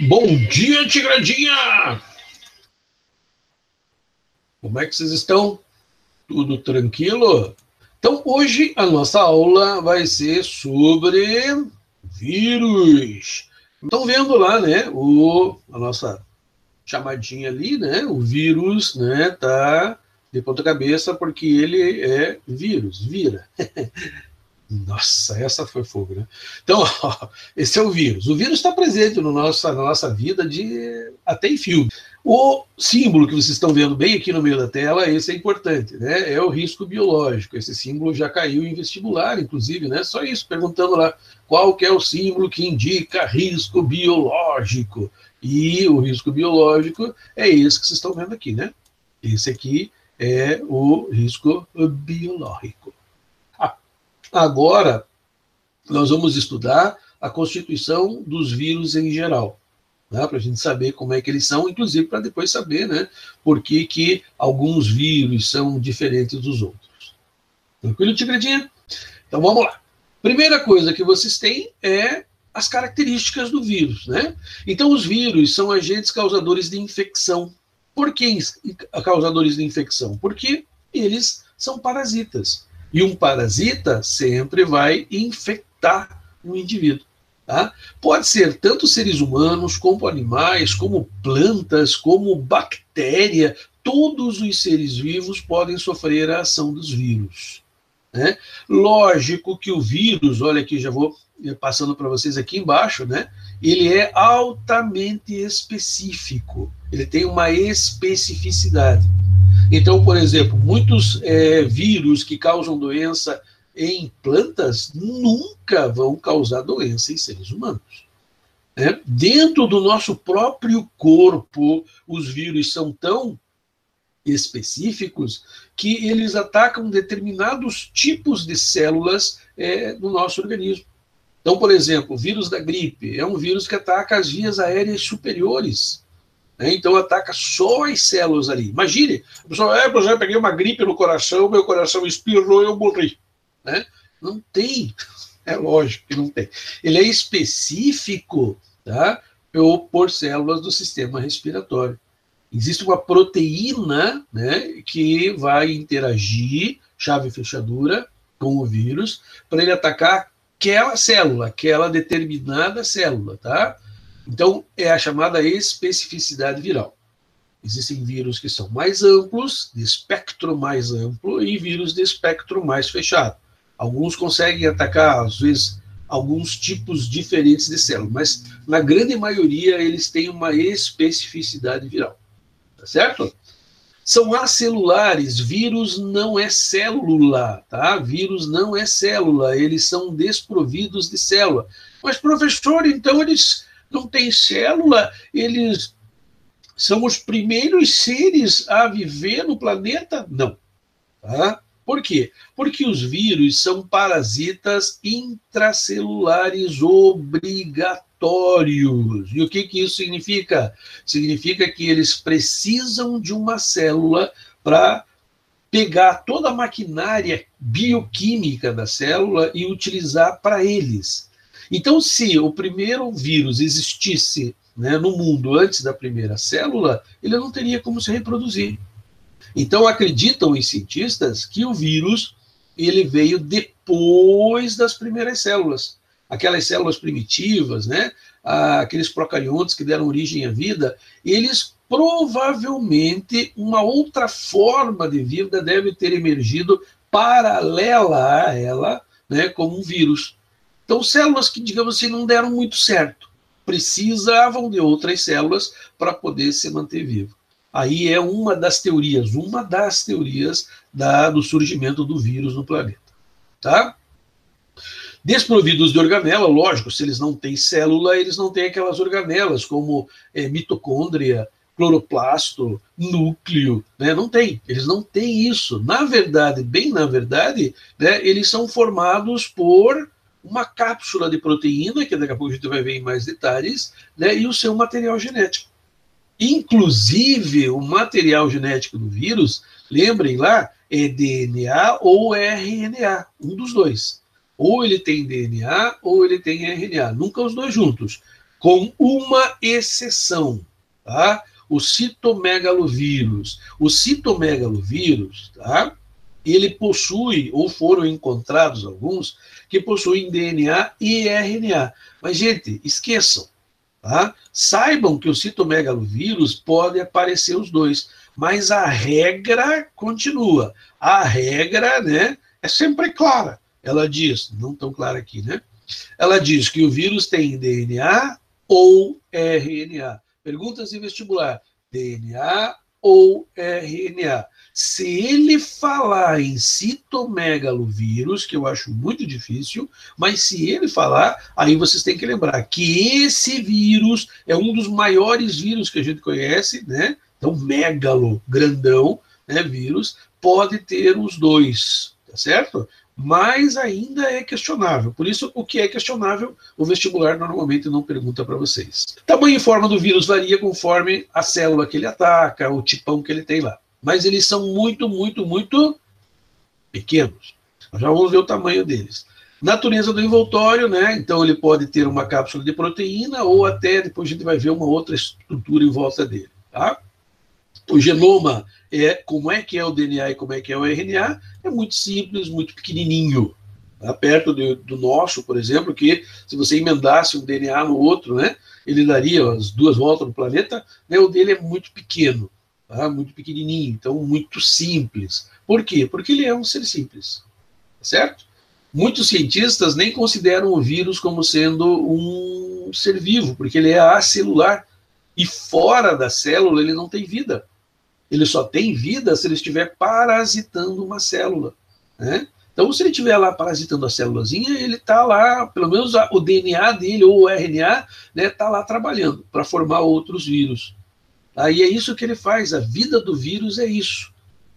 Bom dia, Tigradinha! Como é que vocês estão? Tudo tranquilo? Então, hoje a nossa aula vai ser sobre vírus. Estão vendo lá, né, a nossa chamadinha ali, né, o vírus, né, tá de ponta cabeça porque ele é vírus, vira. Nossa, essa foi fogo, né? Então, ó, esse é o vírus. O vírus está presente na nossa vida até em filme. O símbolo que vocês estão vendo bem aqui no meio da tela, esse é importante, né? É o risco biológico. Esse símbolo já caiu em vestibular, inclusive, né? Só isso, perguntando lá qual que é o símbolo que indica risco biológico. E o risco biológico é esse que vocês estão vendo aqui, né? Esse aqui é o risco biológico. Agora, nós vamos estudar a constituição dos vírus em geral, né, para a gente saber como é que eles são, inclusive para depois saber, né, por que alguns vírus são diferentes dos outros. Tranquilo, Tigredinha? Então vamos lá. Primeira coisa que vocês têm é as características do vírus, né? Então os vírus são agentes causadores de infecção. Por que causadores de infecção? Porque eles são parasitas. E um parasita sempre vai infectar um indivíduo. Tá? Pode ser tanto seres humanos, como animais, como plantas, como bactéria. Todos os seres vivos podem sofrer a ação dos vírus. Né? Lógico que o vírus, olha aqui, já vou passando para vocês aqui embaixo, né? Ele é altamente específico. Ele tem uma especificidade. Então, por exemplo, muitos vírus que causam doença em plantas nunca vão causar doença em seres humanos. Né? Dentro do nosso próprio corpo, os vírus são tão específicos que eles atacam determinados tipos de células do nosso organismo. Então, por exemplo, o vírus da gripe é um vírus que ataca as vias aéreas superiores. Então ataca só as células ali. Imagine, a pessoa, eu peguei uma gripe no coração, meu coração espirrou e eu morri. Né? Não tem, é lógico que não tem. Ele é específico, tá? Por células do sistema respiratório. Existe uma proteína, né, que vai interagir, chave e fechadura, com o vírus, para ele atacar aquela célula, aquela determinada célula, tá? Então, é a chamada especificidade viral. Existem vírus que são mais amplos, de espectro mais amplo, e vírus de espectro mais fechado. Alguns conseguem atacar, às vezes, alguns tipos diferentes de células, mas, na grande maioria, eles têm uma especificidade viral. Tá certo? São acelulares, vírus não é célula, tá? Vírus não é célula, eles são desprovidos de célula. Mas, professor, então eles não têm célula, eles são os primeiros seres a viver no planeta? Não. Tá? Por quê? Porque os vírus são parasitas intracelulares obrigatórios. E o que isso significa? Significa que eles precisam de uma célula para pegar toda a maquinária bioquímica da célula e utilizar para eles. Então, se o primeiro vírus existisse, né, no mundo antes da primeira célula, ele não teria como se reproduzir. Então, acreditam os cientistas que o vírus ele veio depois das primeiras células. Aquelas células primitivas, né, aqueles procariontes que deram origem à vida, eles provavelmente, uma outra forma de vida deve ter emergido paralela a ela, né, como um vírus. Então, células que, digamos assim, não deram muito certo, precisavam de outras células para poder se manter vivo. Aí é uma das teorias do surgimento do vírus no planeta. Tá? Desprovidos de organela, lógico, se eles não têm célula, eles não têm aquelas organelas, como mitocôndria, cloroplasto, núcleo, né? Não tem, eles não têm isso. Na verdade, bem na verdade, né, eles são formados por uma cápsula de proteína, que daqui a pouco a gente vai ver em mais detalhes, né, e o seu material genético. Inclusive, o material genético do vírus, lembrem lá, é DNA ou RNA, um dos dois. Ou ele tem DNA ou ele tem RNA, nunca os dois juntos. com uma exceção, tá? O citomegalovírus. O citomegalovírus, tá? Ele possui, ou foram encontrados alguns, que possuem DNA e RNA. Mas, gente, esqueçam, tá? Saibam que o citomegalovírus pode aparecer os dois, mas a regra continua. A regra, né, é sempre clara. Ela diz, não tão clara aqui, né? Ela diz que o vírus tem DNA ou RNA. Perguntas de vestibular: DNA ou RNA? Se ele falar em citomegalovírus, que eu acho muito difícil, mas se ele falar, aí vocês têm que lembrar que esse vírus é um dos maiores vírus que a gente conhece, né? Então, megalo, grandão, né, vírus, pode ter os dois, tá certo? Mas ainda é questionável. Por isso, o que é questionável, o vestibular normalmente não pergunta para vocês. Tamanho e forma do vírus varia conforme a célula que ele ataca, o tipão que ele tem lá. Mas eles são muito, muito, muito pequenos. Nós já vamos ver o tamanho deles. Natureza do envoltório, né? Então ele pode ter uma cápsula de proteína ou até, depois a gente vai ver uma outra estrutura em volta dele, tá? O genoma, como é que é o DNA e como é que é o RNA, é muito simples, muito pequenininho. Tá? Perto do nosso, por exemplo, que se você emendasse um DNA no outro, né, ele daria as 2 voltas no planeta, né, o dele é muito pequeno, tá? Muito pequenininho, então muito simples. Por quê? Porque ele é um ser simples, certo? Muitos cientistas nem consideram o vírus como sendo um ser vivo, porque ele é acelular, e fora da célula ele não tem vida. Ele só tem vida se ele estiver parasitando uma célula, né? Então, se ele estiver lá parasitando a célulazinha, ele está lá, pelo menos o DNA dele ou o RNA, né, está lá trabalhando para formar outros vírus. Aí é isso que ele faz, a vida do vírus é isso,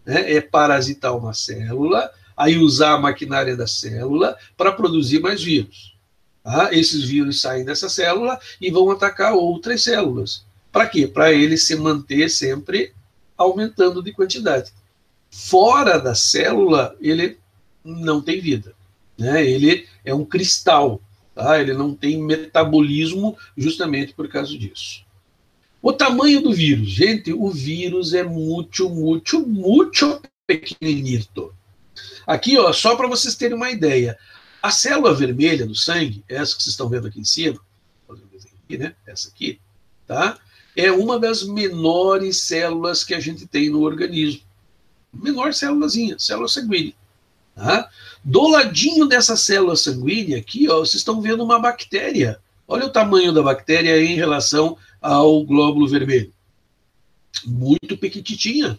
né? É parasitar uma célula, aí usar a maquinária da célula para produzir mais vírus. Tá? Esses vírus saem dessa célula e vão atacar outras células. Para quê? Para ele se manter sempre aumentando de quantidade. Fora da célula, ele não tem vida, né? Ele é um cristal, tá? Ele não tem metabolismo justamente por causa disso. O tamanho do vírus. Gente, o vírus é muito, muito, muito pequenino. Aqui, ó, só para vocês terem uma ideia, a célula vermelha do sangue, essa que vocês estão vendo aqui em cima, né? Essa aqui, tá? É uma das menores células que a gente tem no organismo. Menor célulazinha, célula sanguínea. Tá? Do ladinho dessa célula sanguínea aqui, ó, vocês estão vendo uma bactéria. Olha o tamanho da bactéria em relação ao glóbulo vermelho. Muito pequititinha.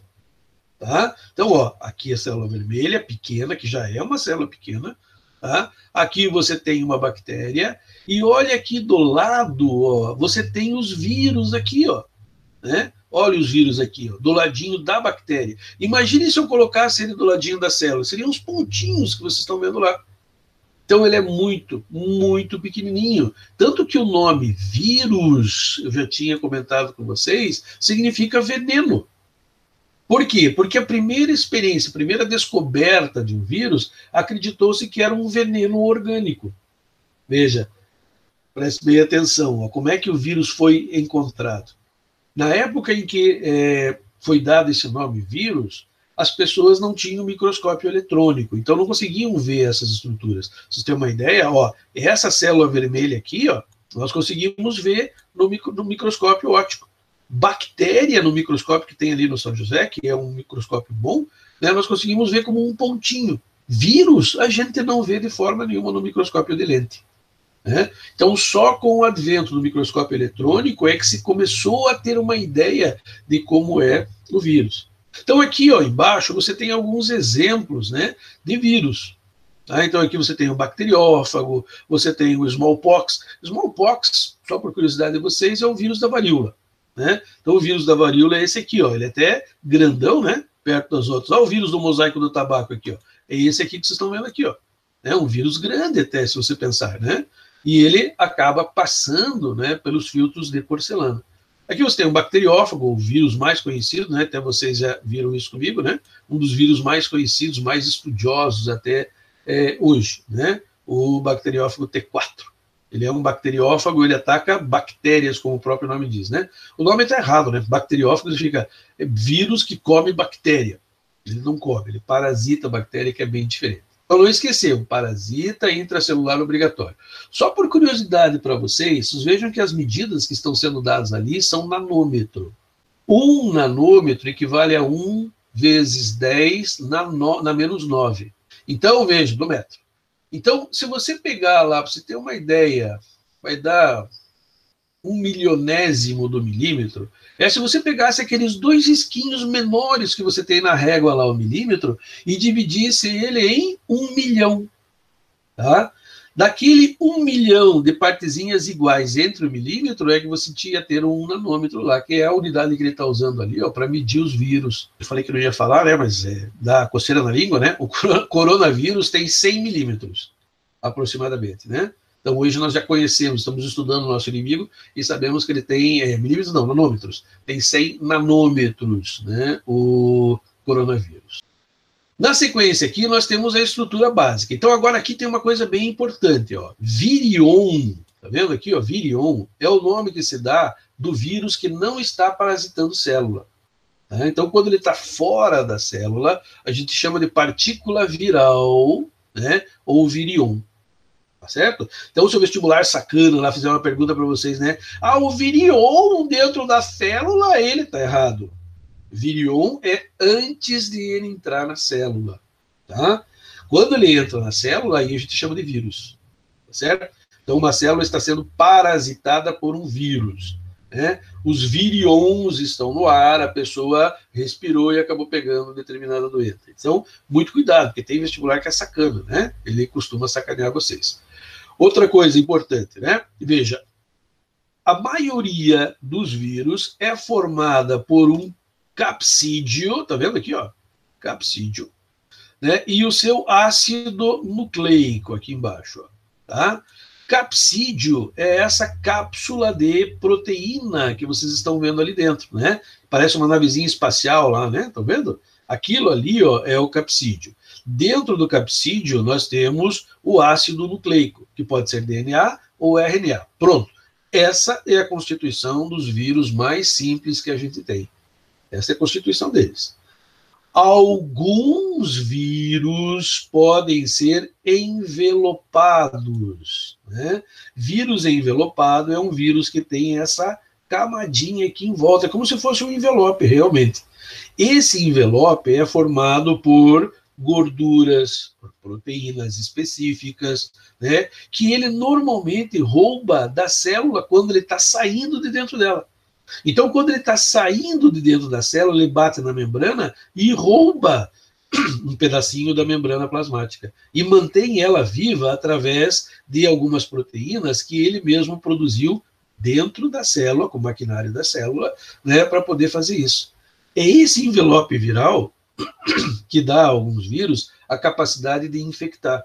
Tá? Então, ó, aqui a célula vermelha, pequena, que já é uma célula pequena. Tá? Aqui você tem uma bactéria. E olha aqui do lado, ó, você tem os vírus aqui, ó, né? Olha os vírus aqui, ó, do ladinho da bactéria. Imagine se eu colocasse ele do ladinho da célula. Seriam uns pontinhos que vocês estão vendo lá. Então ele é muito, muito pequenininho. Tanto que o nome vírus, eu já tinha comentado com vocês, significa veneno. Por quê? Porque a primeira experiência, a primeira descoberta de um vírus, acreditou-se que era um veneno orgânico. Veja, preste bem atenção, ó, como é que o vírus foi encontrado. Na época em que foi dado esse nome vírus, as pessoas não tinham microscópio eletrônico, então não conseguiam ver essas estruturas. Pra vocês terem uma ideia, ó, essa célula vermelha aqui, ó, nós conseguimos ver no microscópio óptico. Bactéria no microscópio que tem ali no São José, que é um microscópio bom, né, nós conseguimos ver como um pontinho. Vírus a gente não vê de forma nenhuma no microscópio de lente. Né? Então, só com o advento do microscópio eletrônico é que se começou a ter uma ideia de como é o vírus. Então, aqui ó, embaixo você tem alguns exemplos, né, de vírus. Tá? Então, aqui você tem o bacteriófago, você tem o smallpox. Smallpox, só por curiosidade de vocês, é o vírus da varíola. Né? Então, o vírus da varíola é esse aqui, ó, ele é até grandão, né, perto dos outros. Olha o vírus do mosaico do tabaco aqui, ó. É esse aqui que vocês estão vendo aqui, ó. É um vírus grande até, se você pensar, né? E ele acaba passando, né, pelos filtros de porcelana. Aqui você tem um bacteriófago, o vírus mais conhecido, né? Até vocês já viram isso comigo, né? Um dos vírus mais conhecidos, mais estudiosos até hoje, né? O bacteriófago T4. Ele é um bacteriófago, ele ataca bactérias, como o próprio nome diz, né? O nome está errado, né? Bacteriófago significa vírus que come bactéria. Ele não come, ele parasita a bactéria, que é bem diferente. Então, não esquecer, um parasita intracelular obrigatório. Só por curiosidade para vocês vejam que as medidas que estão sendo dadas ali são nanômetro. 1 nanômetro equivale a 1 vezes 10 na menos 9. Então, veja, do metro. Então, se você pegar lá, para você ter uma ideia, vai dar 1 milionésimo do milímetro. Se você pegasse aqueles 2 risquinhos menores que você tem na régua lá, o milímetro, e dividisse ele em 1 milhão. Tá? Daquele 1 milhão de partezinhas iguais entre o milímetro, é que você tinha ter um nanômetro lá, que é a unidade que ele está usando ali para medir os vírus. Eu falei que não ia falar, né, mas dá coceira na língua, né? O coronavírus tem 100 milímetros, aproximadamente, né? Então, hoje nós já conhecemos, estamos estudando o nosso inimigo e sabemos que ele tem, milímetros não, nanômetros, tem 100 nanômetros, né, o coronavírus. Na sequência aqui, nós temos a estrutura básica. Então, agora aqui tem uma coisa bem importante, ó. Virion, tá vendo aqui, ó? Virion é o nome que se dá do vírus que não está parasitando célula. Tá? Então, quando ele está fora da célula, a gente chama de partícula viral, né, ou virion. Tá certo? Então, se o vestibular sacana lá fizer uma pergunta para vocês, né? O virion dentro da célula, ele tá errado. Virion é antes de ele entrar na célula, tá? Quando ele entra na célula, aí a gente chama de vírus, tá certo? Então, uma célula está sendo parasitada por um vírus, né? Os virions estão no ar, a pessoa respirou e acabou pegando determinada doença. Então, muito cuidado, porque tem vestibular que é sacana, né? Ele costuma sacanear vocês. Outra coisa importante, né? Veja, a maioria dos vírus é formada por um capsídeo, tá vendo aqui, ó? Capsídeo, né? E o seu ácido nucleico aqui embaixo, ó, tá? Capsídeo é essa cápsula de proteína que vocês estão vendo ali dentro, né? Parece uma navezinha espacial lá, né? Estão vendo? Aquilo ali, ó, é o capsídeo. Dentro do capsídeo, nós temos o ácido nucleico, que pode ser DNA ou RNA. Pronto. Essa é a constituição dos vírus mais simples que a gente tem. Essa é a constituição deles. Alguns vírus podem ser envelopados, né? Vírus envelopado é um vírus que tem essa camadinha aqui em volta, como se fosse um envelope, realmente. Esse envelope é formado por gorduras, por proteínas específicas, né? Que ele normalmente rouba da célula quando ele está saindo de dentro dela. Então, quando ele está saindo de dentro da célula, ele bate na membrana e rouba um pedacinho da membrana plasmática e mantém ela viva através de algumas proteínas que ele mesmo produziu dentro da célula, com o maquinário da célula, né, para poder fazer isso. É esse envelope viral que dá a alguns vírus a capacidade de infectar.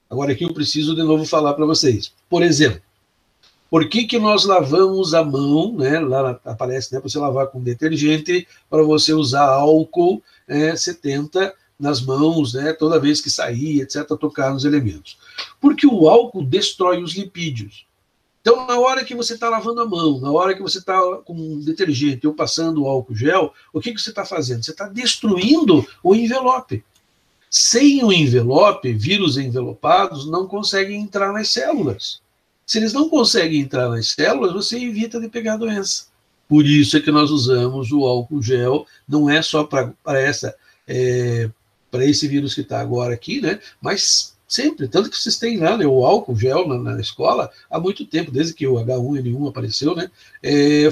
Agora, aqui eu preciso de novo falar para vocês. Por exemplo, por que nós lavamos a mão, né? Lá aparece, né, para você lavar com detergente, para você usar álcool 70 nas mãos, né, toda vez que sair, etc., tocar nos elementos. Porque o álcool destrói os lipídios. Então, na hora que você está lavando a mão, na hora que você está com detergente ou passando o álcool gel, o que você está fazendo? Você está destruindo o envelope. Sem o envelope, vírus envelopados não conseguem entrar nas células. Se eles não conseguem entrar nas células, você evita de pegar a doença. Por isso é que nós usamos o álcool gel, não é só para esse vírus que está agora aqui, né? Mas sempre, tanto que vocês têm lá, né, o álcool gel na escola há muito tempo, desde que o H1N1 apareceu, né?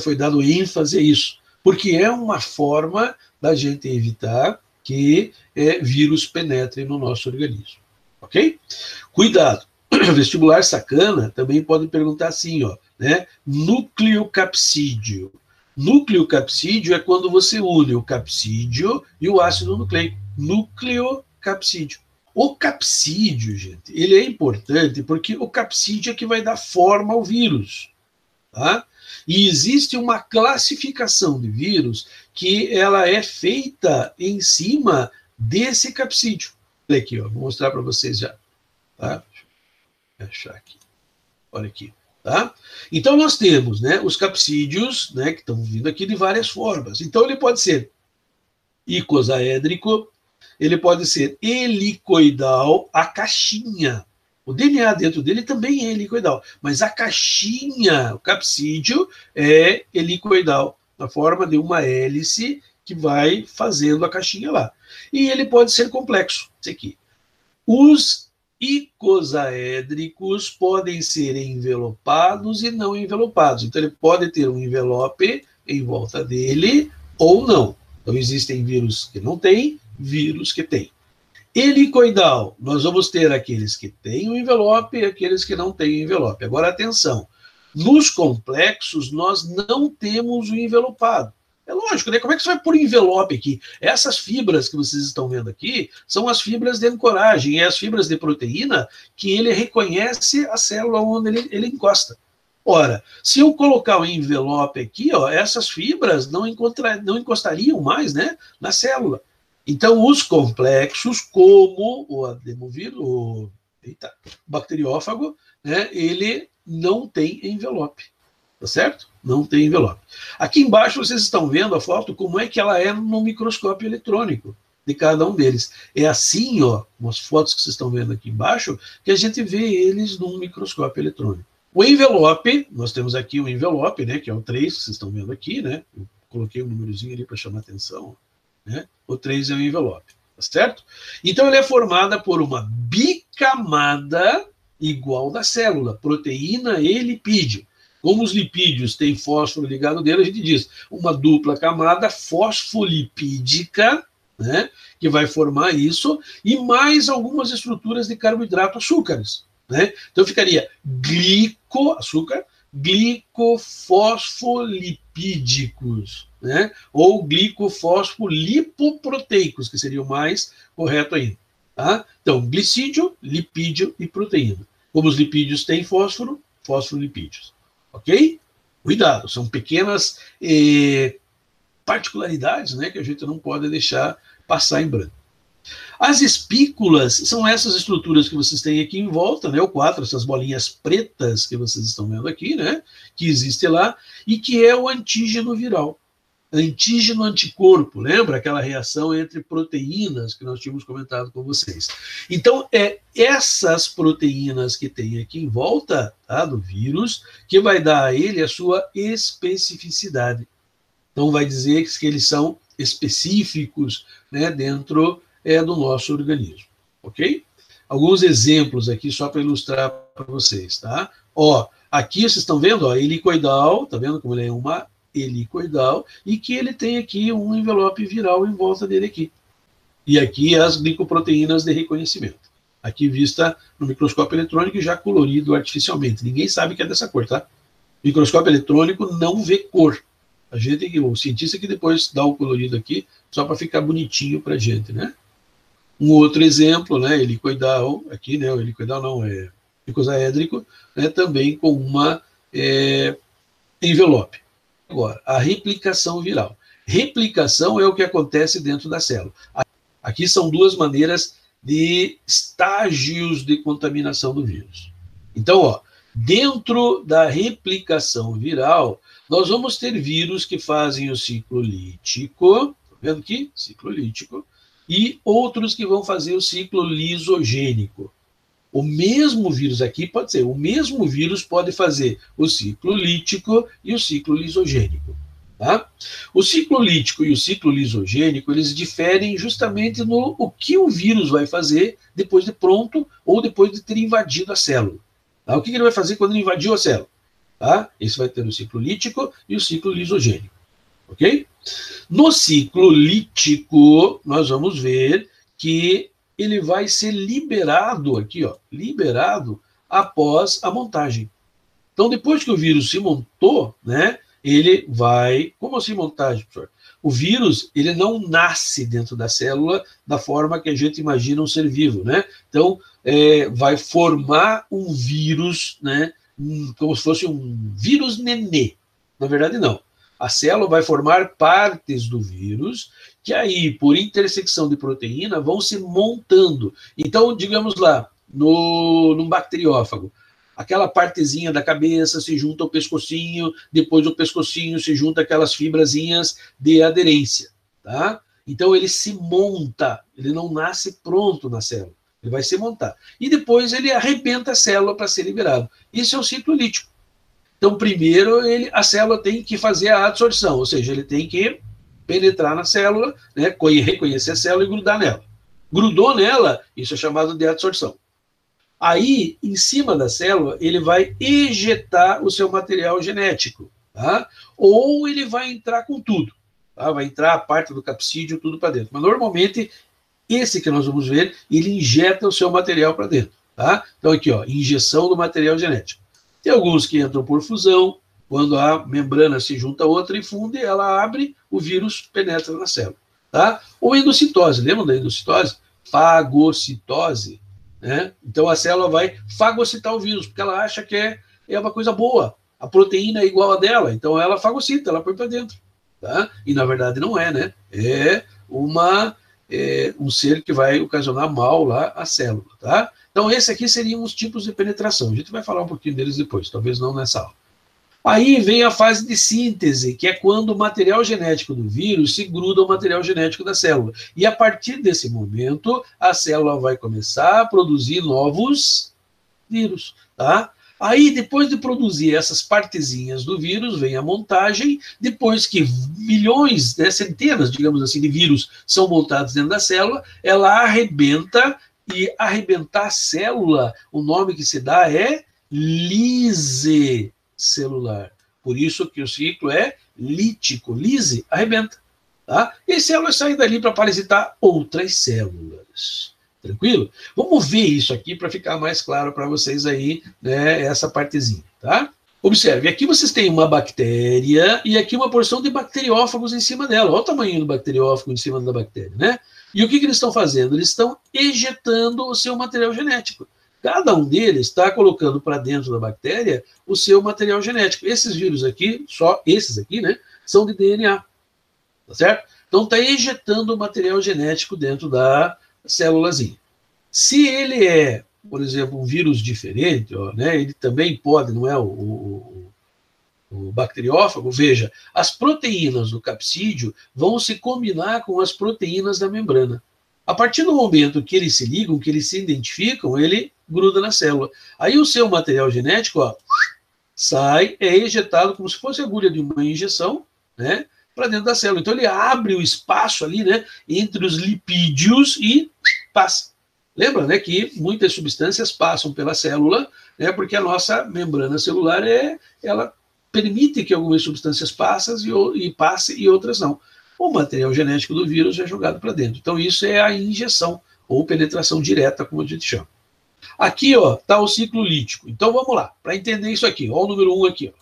Foi dado ênfase a isso, porque é uma forma da gente evitar que vírus penetrem no nosso organismo, ok? Cuidado. Vestibular sacana também pode perguntar assim, ó, né? Nucleocapsídeo. Nucleocapsídeo é quando você une o capsídeo e o ácido nucleico. Nucleocapsídeo. O capsídeo, gente, ele é importante porque o capsídeo é que vai dar forma ao vírus, tá? E existe uma classificação de vírus que ela é feita em cima desse capsídeo. Olha aqui, ó, vou mostrar para vocês já, tá? Deixa eu achar aqui. Olha aqui, tá? Então, nós temos, né, os capsídeos, né, que estão vindo aqui de várias formas. Então, ele pode ser icosaédrico, ele pode ser helicoidal, a caixinha. O DNA dentro dele também é helicoidal, mas a caixinha, o capsídeo, é helicoidal, na forma de uma hélice que vai fazendo a caixinha lá. E ele pode ser complexo, esse aqui. Os icosaédricos podem ser envelopados e não envelopados. Então, ele pode ter um envelope em volta dele ou não. Então, existem vírus que não têm, vírus que têm. Helicoidal, nós vamos ter aqueles que têm o envelope e aqueles que não têm o envelope. Agora, atenção, nos complexos, nós não temos o envelopado. É lógico, né? Como é que você vai pôr envelope aqui? Essas fibras que vocês estão vendo aqui são as fibras de ancoragem, é as fibras de proteína que ele reconhece a célula onde ele encosta. Ora, se eu colocar o envelope aqui, ó, essas fibras não encostariam mais, né, na célula. Então, os complexos, como o adenovírus, o bacteriófago, né, ele não tem envelope, tá certo? Não tem envelope. Aqui embaixo vocês estão vendo a foto, como é que ela é no microscópio eletrônico de cada um deles. É assim, ó, umas fotos que vocês estão vendo aqui embaixo, que a gente vê eles num microscópio eletrônico. O envelope, nós temos aqui o envelope, né, que é o 3, que vocês estão vendo aqui, né? Eu coloquei um númerozinho ali para chamar a atenção, né? O 3 é o envelope, tá certo? Então, ele é formada por uma bicamada igual da célula, proteína e lipídio. Como os lipídios têm fósforo ligado nele, a gente diz uma dupla camada fosfolipídica, né, que vai formar isso, e mais algumas estruturas de carboidrato, açúcares. Né? Então, ficaria açúcar, glicofosfolipídicos, né? Ou glicofosfolipoproteicos, que seria o mais correto ainda. Tá? Então, glicídio, lipídio e proteína. Como os lipídios têm fósforo, fosfolipídios. Ok? Cuidado, são pequenas particularidades, né, que a gente não pode deixar passar em branco. As espículas são essas estruturas que vocês têm aqui em volta, né, o 4, essas bolinhas pretas que vocês estão vendo aqui, né, que existe lá, e que é o antígeno viral. Antígeno anticorpo, lembra aquela reação entre proteínas que nós tínhamos comentado com vocês? Então, é essas proteínas que tem aqui em volta, tá, do vírus, que vai dar a ele a sua especificidade. Então, vai dizer que eles são específicos, né, dentro do nosso organismo, ok? Alguns exemplos aqui só para ilustrar para vocês, tá? Ó, aqui vocês estão vendo, ó, helicoidal, tá vendo como ele é uma helicoidal, e que ele tem aqui um envelope viral em volta dele aqui. E aqui as glicoproteínas de reconhecimento. Aqui vista no microscópio eletrônico e já colorido artificialmente. Ninguém sabe que é dessa cor, tá? O microscópio eletrônico não vê cor. O cientista que depois dá o colorido aqui, só para ficar bonitinho para a gente, né? Um outro exemplo, né, helicoidal, aqui, né, o helicoidal não, é icosaédrico, né, também com uma envelope. Agora, a replicação viral. Replicação é o que acontece dentro da célula. Aqui são duas maneiras de estágios de contaminação do vírus. Então, ó, dentro da replicação viral, nós vamos ter vírus que fazem o ciclo lítico, tá vendo aqui? Ciclo lítico, e outros que vão fazer o ciclo lisogênico. O mesmo vírus aqui pode ser, o mesmo vírus pode fazer o ciclo lítico e o ciclo lisogênico. Tá? O ciclo lítico e o ciclo lisogênico, eles diferem justamente no o que o vírus vai fazer depois de pronto ou depois de ter invadido a célula. Tá? O que ele vai fazer quando ele invadiu a célula? Tá? Esse vai ter o ciclo lítico e o ciclo lisogênico. Ok? No ciclo lítico, nós vamos ver que ele vai ser liberado aqui, ó, liberado após a montagem. Então, depois que o vírus se montou, né, ele vai... Como assim montagem, professor? O vírus, ele não nasce dentro da célula da forma que a gente imagina um ser vivo, né? Então, vai formar um vírus, né, como se fosse um vírus nenê. Na verdade, não. A célula vai formar partes do vírus, que aí, por intersecção de proteína, vão se montando. Então, digamos lá, num bacteriófago, aquela partezinha da cabeça se junta ao pescocinho, depois o pescocinho se junta aquelas fibrazinhas de aderência, tá? Então ele se monta, ele não nasce pronto na célula, ele vai se montar. E depois ele arrebenta a célula para ser liberado. Isso é o ciclo lítico. Então, primeiro, a célula tem que fazer a adsorção, ou seja, ele tem que penetrar na célula, né, reconhecer a célula e grudar nela. Grudou nela, isso é chamado de adsorção. Aí, em cima da célula, ele vai ejetar o seu material genético, tá? Ou ele vai entrar com tudo, tá? Vai entrar a parte do capsídeo, tudo para dentro. Mas, normalmente, esse que nós vamos ver, ele injeta o seu material para dentro, tá? Então, aqui, ó, injeção do material genético. Tem alguns que entram por fusão, quando a membrana se junta a outra e funde, ela abre, o vírus penetra na célula, tá? Ou endocitose, lembram da endocitose? Fagocitose, né? Então a célula vai fagocitar o vírus, porque ela acha que é uma coisa boa, a proteína é igual a dela, então ela fagocita, ela põe para dentro, tá? E na verdade não é, né? É um ser que vai ocasionar mal lá à célula, tá? Então, esses aqui seriam os tipos de penetração. A gente vai falar um pouquinho deles depois, talvez não nessa aula. Aí vem a fase de síntese, que é quando o material genético do vírus se gruda ao material genético da célula. E a partir desse momento, a célula vai começar a produzir novos vírus, tá? Aí, depois de produzir essas partezinhas do vírus, vem a montagem. Depois que milhões, centenas, digamos assim, de vírus são montados dentro da célula, ela arrebenta. E arrebentar a célula, o nome que se dá é lise celular. Por isso que o ciclo é lítico. Lise, arrebenta. Tá? E as células saem dali para parasitar outras células. Tranquilo? Vamos ver isso aqui para ficar mais claro para vocês aí, né, essa partezinha. Tá? Observe, aqui vocês têm uma bactéria e aqui uma porção de bacteriófagos em cima dela. Olha o tamanho do bacteriófago em cima da bactéria, né? E o que eles estão fazendo? Eles estão ejetando o seu material genético. Cada um deles está colocando para dentro da bactéria o seu material genético. Esses vírus aqui, só esses aqui, né, são de DNA. Tá certo? Então está ejetando o material genético dentro da célulazinha. Se ele é, por exemplo, um vírus diferente, ó, né, ele também pode, não é o bacteriófago, veja, as proteínas do capsídeo vão se combinar com as proteínas da membrana. A partir do momento que eles se ligam, que eles se identificam, ele gruda na célula. Aí o seu material genético, ó, sai, é ejetado como se fosse a agulha de uma injeção, né, para dentro da célula. Então ele abre o espaço ali, né, entre os lipídios e passa. Lembra, né, que muitas substâncias passam pela célula, né, porque a nossa membrana celular ela permite que algumas substâncias passem e outras não. O material genético do vírus é jogado para dentro. Então, isso é a injeção, ou penetração direta, como a gente chama. Aqui, ó, está o ciclo lítico. Então, vamos lá, para entender isso aqui. Ó, o número 1 aqui. Ó.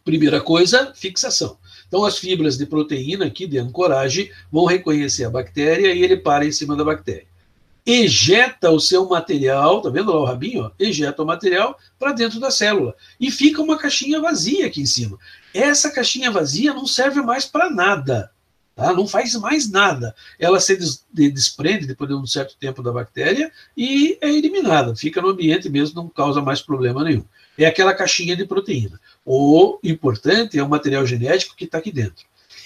Primeira coisa, fixação. Então, as fibras de proteína aqui de ancoragem vão reconhecer a bactéria e ele para em cima da bactéria. Ejeta o seu material, tá vendo lá o rabinho? Ó? Ejeta o material para dentro da célula. E fica uma caixinha vazia aqui em cima. Essa caixinha vazia não serve mais para nada. Tá? Não faz mais nada. Ela se desprende depois de um certo tempo da bactéria e é eliminada. Fica no ambiente mesmo, não causa mais problema nenhum. É aquela caixinha de proteína. O importante é o material genético que está aqui dentro.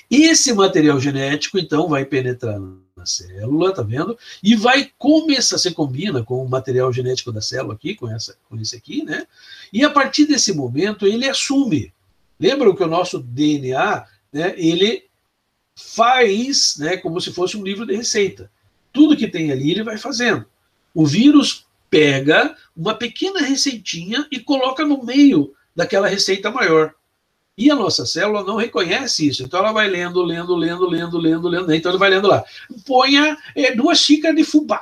Esse material genético, então, vai penetrar na célula, tá vendo? E vai começar, se combina com o material genético da célula aqui, com esse aqui, né? E a partir desse momento, ele assume. Lembram que o nosso DNA, né, ele faz, né, como se fosse um livro de receita. Tudo que tem ali, ele vai fazendo. O vírus pega uma pequena receitinha e coloca no meio daquela receita maior. E a nossa célula não reconhece isso. Então ela vai lendo. Então ele vai lendo lá. Ponha 2 xícaras de fubá.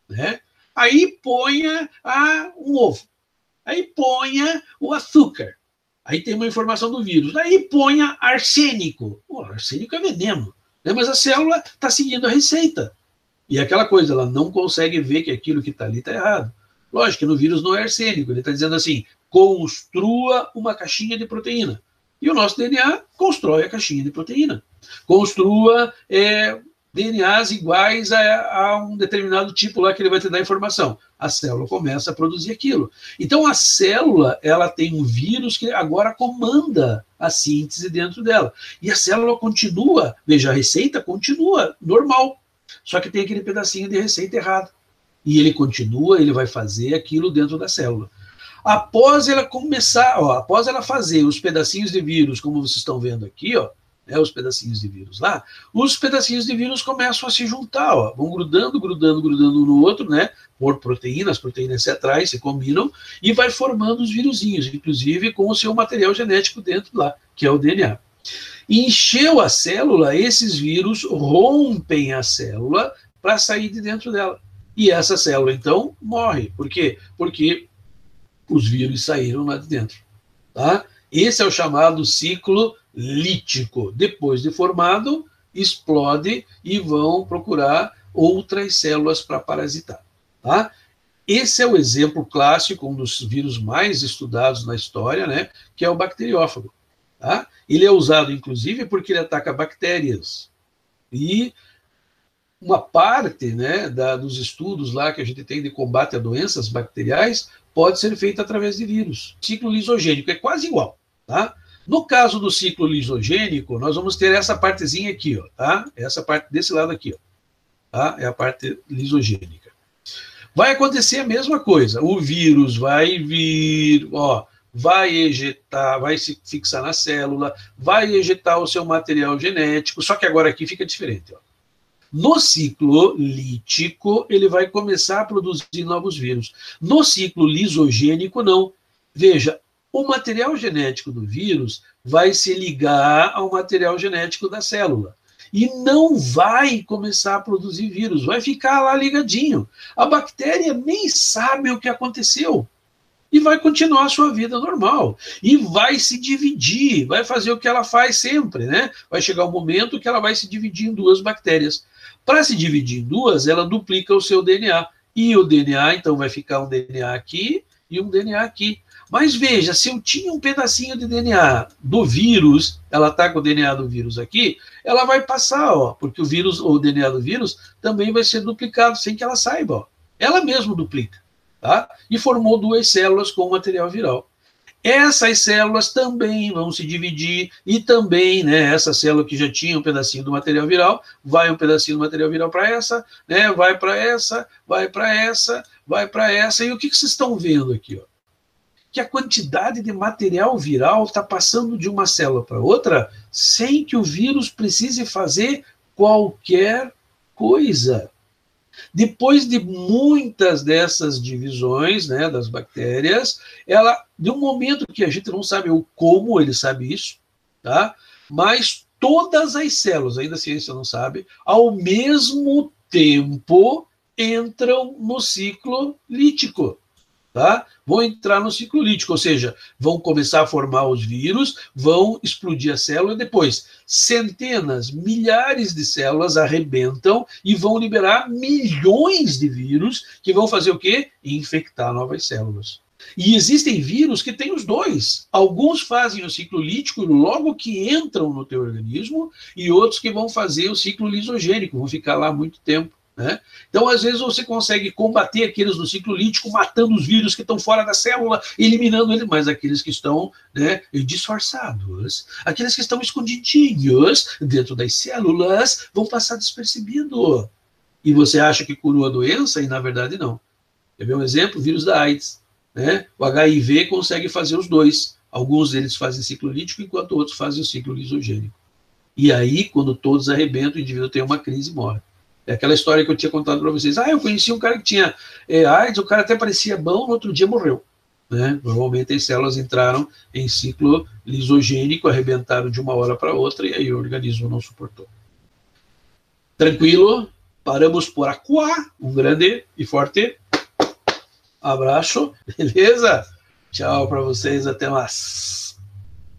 Né? Aí ponha um ovo. Aí ponha o açúcar. Aí tem uma informação do vírus. Aí ponha arsênico. O arsênico é veneno. Né? Mas a célula está seguindo a receita. E aquela coisa, ela não consegue ver que aquilo que está ali está errado. Lógico que no vírus não é arsênico. Ele está dizendo assim, construa uma caixinha de proteína. E o nosso DNA constrói a caixinha de proteína. Construa DNAs iguais a um determinado tipo lá que ele vai te dar informação. A célula começa a produzir aquilo. Então, a célula, ela tem um vírus que agora comanda a síntese dentro dela. E a célula continua, veja, a receita continua normal, só que tem aquele pedacinho de receita errado. E ele continua, ele vai fazer aquilo dentro da célula. Após ela começar, após ela fazer os pedacinhos de vírus, como vocês estão vendo aqui, os pedacinhos de vírus lá, os pedacinhos de vírus começam a se juntar, vão grudando um no outro, né, por proteínas, as proteínas se atraem, se combinam, e vai formando os vírusinhos, inclusive com o seu material genético dentro lá, que é o DNA. Encheu a célula, esses vírus rompem a célula para sair de dentro dela. E essa célula, então, morre. Por quê? Porque os vírus saíram lá de dentro. Tá? Esse é o chamado ciclo lítico. Depois de formado, explode e vão procurar outras células para parasitar. Tá? Esse é o exemplo clássico, um dos vírus mais estudados na história, né, que é o bacteriófago. Tá? Ele é usado, inclusive, porque ele ataca bactérias. E uma parte, né, dos estudos lá que a gente tem de combate a doenças bacteriais pode ser feita através de vírus. Ciclo lisogênico é quase igual. Tá? No caso do ciclo lisogênico, nós vamos ter essa partezinha aqui, tá? Essa parte desse lado aqui, tá? É a parte lisogênica. Vai acontecer a mesma coisa. O vírus vai vir, vai ejetar, vai se fixar na célula, vai ejetar o seu material genético, só que agora aqui fica diferente, No ciclo lítico, ele vai começar a produzir novos vírus. No ciclo lisogênico, não. Veja, o material genético do vírus vai se ligar ao material genético da célula. E não vai começar a produzir vírus, vai ficar lá ligadinho. A bactéria nem sabe o que aconteceu. E vai continuar a sua vida normal. E vai se dividir, vai fazer o que ela faz sempre, né? Vai chegar um momento que ela vai se dividir em duas bactérias. Para se dividir em duas, ela duplica o seu DNA. E o DNA, então, vai ficar um DNA aqui e um DNA aqui. Mas veja, se eu tinha um pedacinho de DNA do vírus, ela está com o DNA do vírus aqui, ela vai passar, porque o vírus, ou o DNA do vírus, também vai ser duplicado, sem que ela saiba. Ela mesma duplica, tá? E formou duas células com material viral. Essas células também vão se dividir, e também, né, essa célula que já tinha um pedacinho do material viral, vai um pedacinho do material viral para essa, né, vai para essa, vai para essa, vai para essa, e o que vocês estão vendo aqui, que a quantidade de material viral está passando de uma célula para outra sem que o vírus precise fazer qualquer coisa. Depois de muitas dessas divisões, né, das bactérias, ela, de um momento que a gente não sabe o como ele sabe isso, tá? Mas todas as células, ainda a ciência não sabe, ao mesmo tempo entram no ciclo lítico. Tá? Vão entrar no ciclo lítico, ou seja, vão começar a formar os vírus, vão explodir a célula e depois centenas, milhares de células arrebentam e vão liberar milhões de vírus que vão fazer o quê? Infectar novas células. E existem vírus que têm os dois. Alguns fazem o ciclo lítico logo que entram no teu organismo e outros que vão fazer o ciclo lisogênico, vão ficar lá muito tempo. Né? Então, às vezes, você consegue combater aqueles do ciclo lítico, matando os vírus que estão fora da célula, eliminando eles, mas aqueles que estão, né, disfarçados, aqueles que estão escondidinhos dentro das células, vão passar despercebido. E você acha que curou a doença e, na verdade, não. Quer ver um exemplo? O vírus da AIDS. Né? O HIV consegue fazer os dois. Alguns deles fazem ciclo lítico, enquanto outros fazem o ciclo lisogênico. E aí, quando todos arrebentam, o indivíduo tem uma crise e morre. É aquela história que eu tinha contado para vocês. Eu conheci um cara que tinha AIDS, o cara até parecia bom, no outro dia morreu. Né? Normalmente as células entraram em ciclo lisogênico, arrebentaram de uma hora para outra, e aí o organismo não suportou. Tranquilo? Paramos por aqui. Um grande e forte abraço. Beleza? Tchau para vocês, até mais.